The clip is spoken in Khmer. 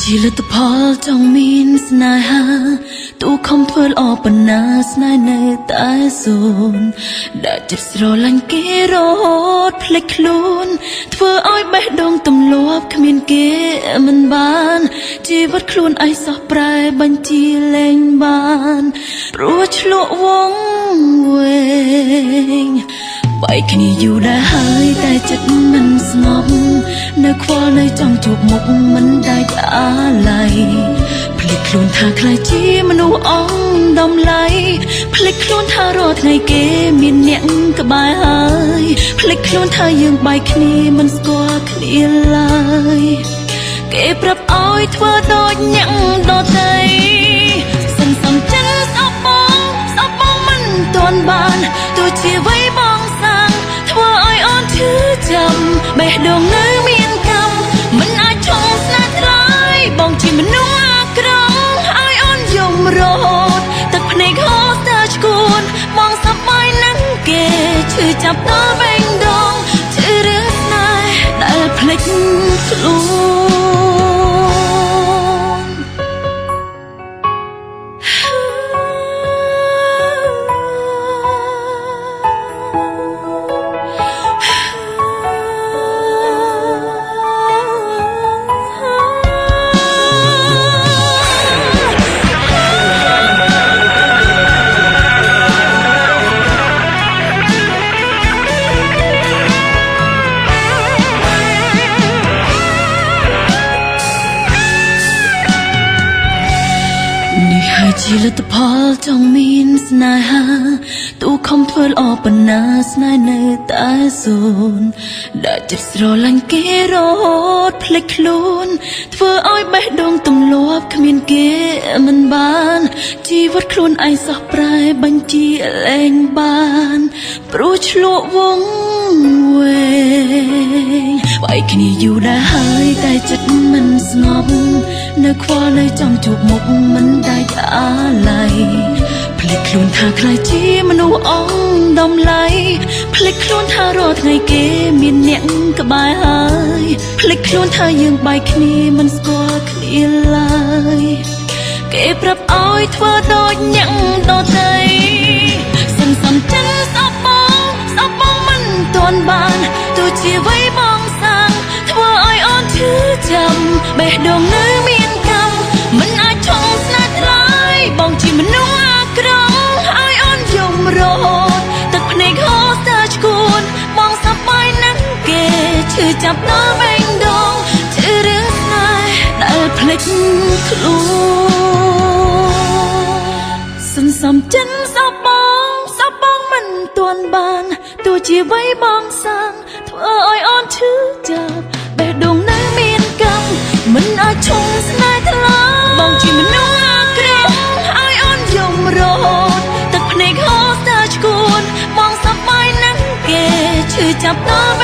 ជាលទ្ធផលចង់មានស្នេហាទូខំធ្វើល្អប៉ុណ្ណាស្នេហ៍នៅតែសូន្យដែលចិត្តស្រឡាញ់គេរហូតភ្លេចខ្លួនធ្វើឲ្យបេះដូងទម្លាប់គ្មានគេមិនបានជីវិតខ្លួនឯងសោះប្រែបញ្ជាលែងបានព្រោះឆ្លក់វងវែងបែកគ្នាយូរដែរហើយតែចិត្តមិនស្ងប់នៅខ្វល់នៅចង់ជួបមុខមិនដាច់អាឡ័យភ្លេចខ្លួនថាខ្លាចជាមនុស្សអង់ដំឡៃភ្លេចខ្លួនថារាល់ថ្ងៃគេមានអ្នកក្បែរហើយភ្លេចខ្លួនថាយើងបែកគ្នាមិនស្គាល់គ្នាឡើយគេប្រាប់ឲ្យធ្វើដូចអ្នកដទៃសន្សំចិត្តស្អប់បងមិនទាន់បានទោះជាអ្វីបងសាំងធ្វើឲ្យអូនឈឺចាំបេះដូងនៅមានកម្មមិនអាចឈប់ស្នេហ៍ថ្លៃបងជាមនុស្សអាក្រក់ឲ្យអូនយំរហូតទឹកភ្នែកហូរស្ទើរឈួនបងសប្បាយនឹងគេឈឺចាប់ដល់បេះដូងឈឺរឿងស្នេហ៍ដែលភ្លេចខ្លួននេះហើយជាលទ្ធផលចង់មានស្នេហាទូខំធ្វើល្អប៉ុណ្ណាស្នេហ៍នៅតែសូន្យដែលចិត្តស្រឡាញ់គេរហូតភ្លេចខ្លួនធ្វើឲ្យបេះដូងទម្លាប់គ្មានគេមិនបានជីវិតខ្លួនឯងសោះប្រែបញ្ជាលែងបានព្រោះឆ្លក់វងវែងបែកគ្នាយូរដែរហើយតែចិត្តមិនស្ងប់នៅខ្វល់នៅចង់ជួបមុខមិនដាច់អាឡ័យភ្លេចខ្លួនថាខ្លាចជាមនុស្សអង់ដំឡៃភ្លេចខ្លួនថារាល់ថ្ងៃគេមានអ្នកក្បែរហើយភ្លេចខ្លួនថាយើងបែកគ្នាមិនស្គាល់គ្នាឡើយគេប្រាប់ឲ្យធ្វើដូចអ្នកដទៃសន្សំចិត្តស្អប់បងមិនទាន់បានទោះជាអ្វីបងសាំងធ្វើឲ្យអូនឈឺចាំបេះដូងនៅមានកម្មមិនអាចឈប់ស្នេហ៍ថ្លៃបងជាមនុស្សអាក្រក់ឲ្យអូនយំរហូតទឹកភ្នែកហូរស្ទើរឈួនបងសប្បាយនឹងគេឈឺចាប់ដល់បេះដូងឈឺរឿងស្នេហ៍ដែលភ្លេចខ្លួនសន្សំចិត្តសប្បងមិនទាន់បានទោះជាអ្វីបងសាំងធ្វើឲ្យអូនឈឺចាប់បេះដូងនៅមានកម្មមិនអាចឈប់ស្នេហ៍ថ្លៃបងជាមនុស្សអាក្រក់ឲ្យអូនយំរហូតទឹកភ្នែកហូរស្ទើរឈួនបងសប្បាយនឹងគេឈឺចាប់ដល់